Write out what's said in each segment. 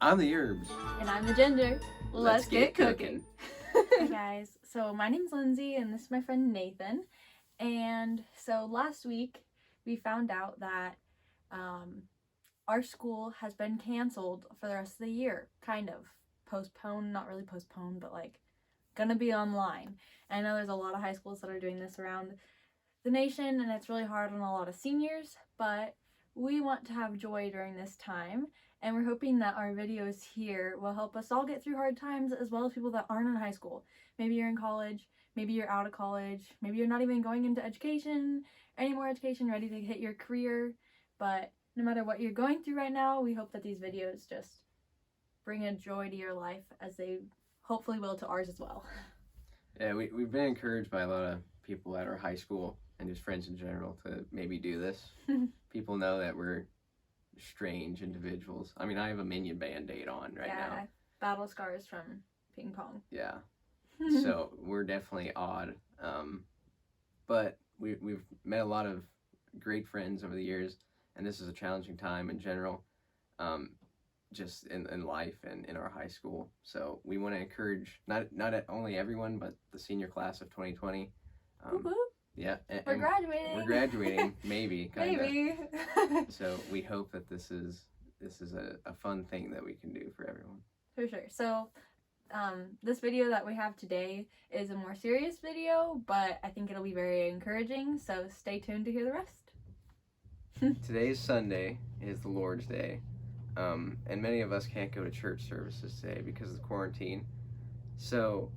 I'm the herbs. And I'm the ginger. Let's get cooking. Hey guys, so my name's Lindsay and this is my friend Nathan. And so last week we found out that our school has been canceled for the rest of the year. Kind of. Postponed, not really postponed, but like gonna be online. And I know there's a lot of high schools that are doing this around the nation and it's really hard on a lot of seniors, but we want to have joy during this time, and we're hoping that our videos here will help us all get through hard times, as well as people that aren't in high school. Maybe you're in college, maybe you're out of college, maybe you're not even going into education, any more education, ready to hit your career. But no matter what you're going through right now, we hope that these videos just bring a joy to your life, as they hopefully will to ours as well. Yeah, we've been encouraged by a lot of people at our high school and just friends in general to maybe do this. People know that we're strange individuals. I mean, I have a Minion Band-Aid on right now. Battle scars from ping pong. Yeah. So we're definitely odd. But we've met a lot of great friends over the years, and this is a challenging time in general, just in life and in our high school. So we want to encourage not only everyone, but the senior class of 2020. Yeah, we're graduating. We're graduating, maybe. Kinda. Maybe. So we hope that this is a fun thing that we can do for everyone. For sure. So this video that we have today is a more serious video, but I think it'll be very encouraging, so stay tuned to hear the rest. Today's Sunday is the Lord's Day, and many of us can't go to church services today because of the quarantine. So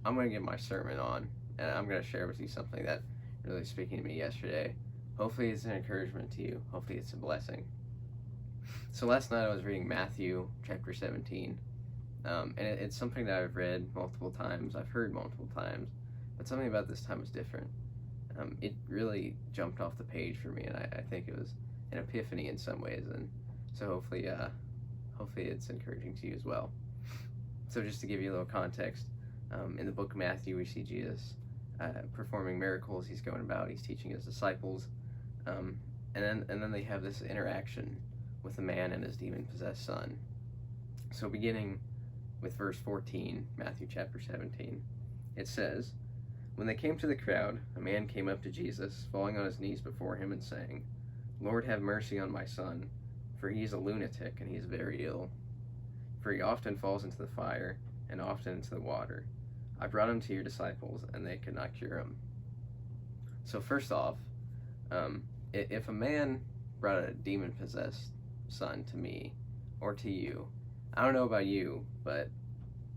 I'm going to get my sermon on, and I'm going to share with you something that really speaking to me yesterday. Hopefully it's an encouragement to you. Hopefully it's a blessing. So last night I was reading Matthew chapter 17. And it's something that I've read multiple times. I've heard multiple times. But something about this time was different. It really jumped off the page for me, and I think it was an epiphany in some ways. And so hopefully it's encouraging to you as well. So just to give you a little context, in the book of Matthew we see Jesus performing miracles. He's going about, he's teaching his disciples, and then they have this interaction with a man and his demon-possessed son. So beginning with verse 14, Matthew chapter 17, it says, "When they came to the crowd, a man came up to Jesus, falling on his knees before him and saying, 'Lord, have mercy on my son, for he is a lunatic and he is very ill. For he often falls into the fire and often into the water. I brought him to your disciples, and they could not cure him.'" So first off, if a man brought a demon-possessed son to me or to you, I don't know about you, but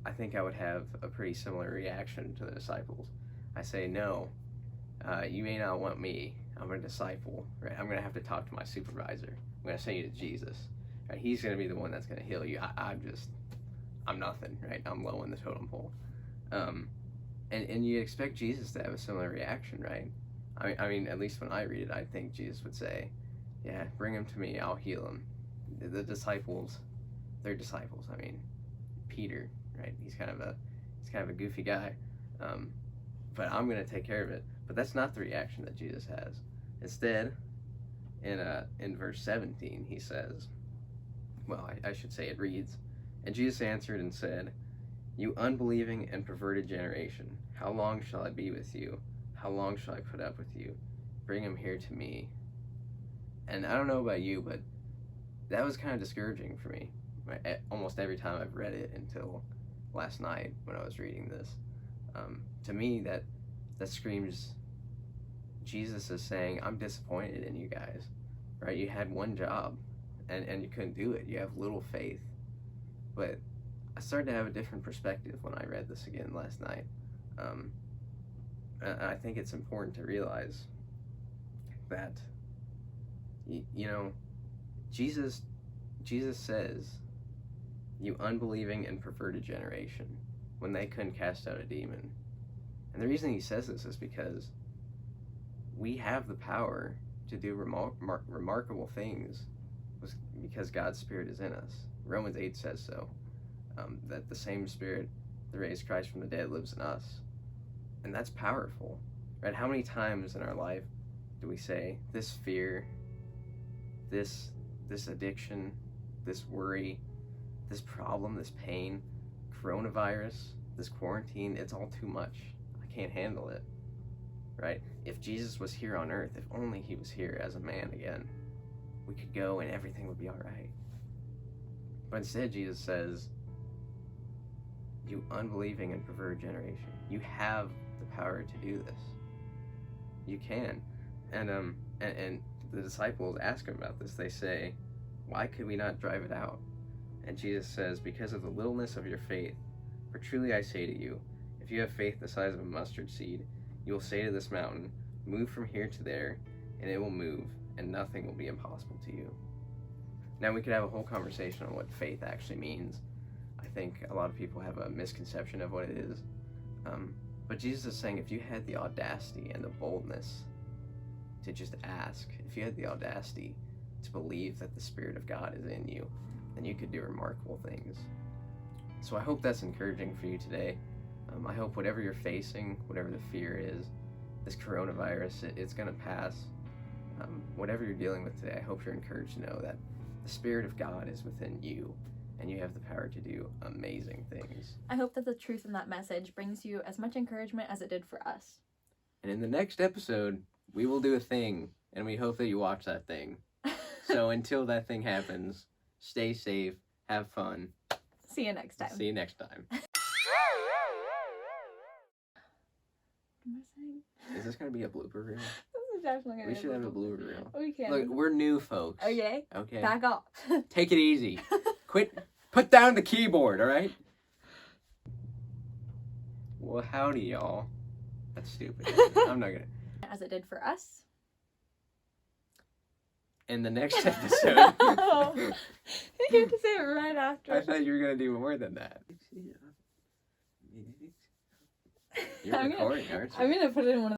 I think I would have a pretty similar reaction to the disciples. I say, "No, you may not want me. I'm a disciple, right? I'm going to have to talk to my supervisor. I'm going to send you to Jesus, right? He's going to be the one that's going to heal you. I'm nothing, right? I'm low in the totem pole." And you expect Jesus to have a similar reaction, right? I mean, at least when I read it, I think Jesus would say, "Yeah, bring him to me. I'll heal him." The disciples, they're disciples. I mean, Peter, right? He's kind of a goofy guy, but I'm gonna take care of it. But that's not the reaction that Jesus has. Instead, in verse 17, he says, well, I should say it reads, "And Jesus answered and said, 'You unbelieving and perverted generation, how long shall I be with you? How long shall I put up with you? Bring him here to me.'" And I don't know about you, but that was kind of discouraging for me. Almost every time I've read it until last night when I was reading this. To me, that screams Jesus is saying, "I'm disappointed in you guys, right? You had one job and you couldn't do it. You have little faith." But I started to have a different perspective when I read this again last night. I think it's important to realize that, Jesus says, "You unbelieving and perverted generation," when they couldn't cast out a demon. And the reason he says this is because we have the power to do remarkable things because God's Spirit is in us. Romans 8 says so, that the same Spirit that raised Christ from the dead lives in us. And that's powerful, right? How many times in our life do we say, this fear, this addiction, this worry, this problem, this pain, coronavirus, this quarantine, it's all too much. I can't handle it, right? If Jesus was here on earth, if only he was here as a man again, we could go and everything would be all right. But instead, Jesus says, you unbelieving and perverted generation, you have the power to do this. You can. And the disciples ask him about this. They say, why could we not drive it out? And Jesus says, because of the littleness of your faith. For truly I say to you, if you have faith the size of a mustard seed, you will say to this mountain, move from here to there, and it will move, and nothing will be impossible to you. Now we could have a whole conversation on what faith actually means. I think a lot of people have a misconception of what it is. But Jesus is saying, if you had the audacity and the boldness to just ask, if you had the audacity to believe that the Spirit of God is in you, then you could do remarkable things. So I hope that's encouraging for you today. I hope whatever you're facing, whatever the fear is, this coronavirus, it's going to pass. Whatever you're dealing with today, I hope you're encouraged to know that the Spirit of God is within you, and you have the power to do amazing things. I hope that the truth in that message brings you as much encouragement as it did for us. And in the next episode, we will do a thing, and we hope that you watch that thing. So until that thing happens, stay safe, have fun. See you next time. See you next time. What am I saying? Is this going to be a blooper reel? This is definitely going to We be should have a blooper. blooper reel. We can. Look, we're new folks. Okay. Okay. Back off. Take it easy. Quit. Put down the keyboard, all right? Well, howdy, y'all. That's stupid. I'm not going to. As it did for us. In the next episode. Oh, you have to say it right after. I thought you were going to do more than that. You're I'm recording, aren't you? I'm going to put it in one of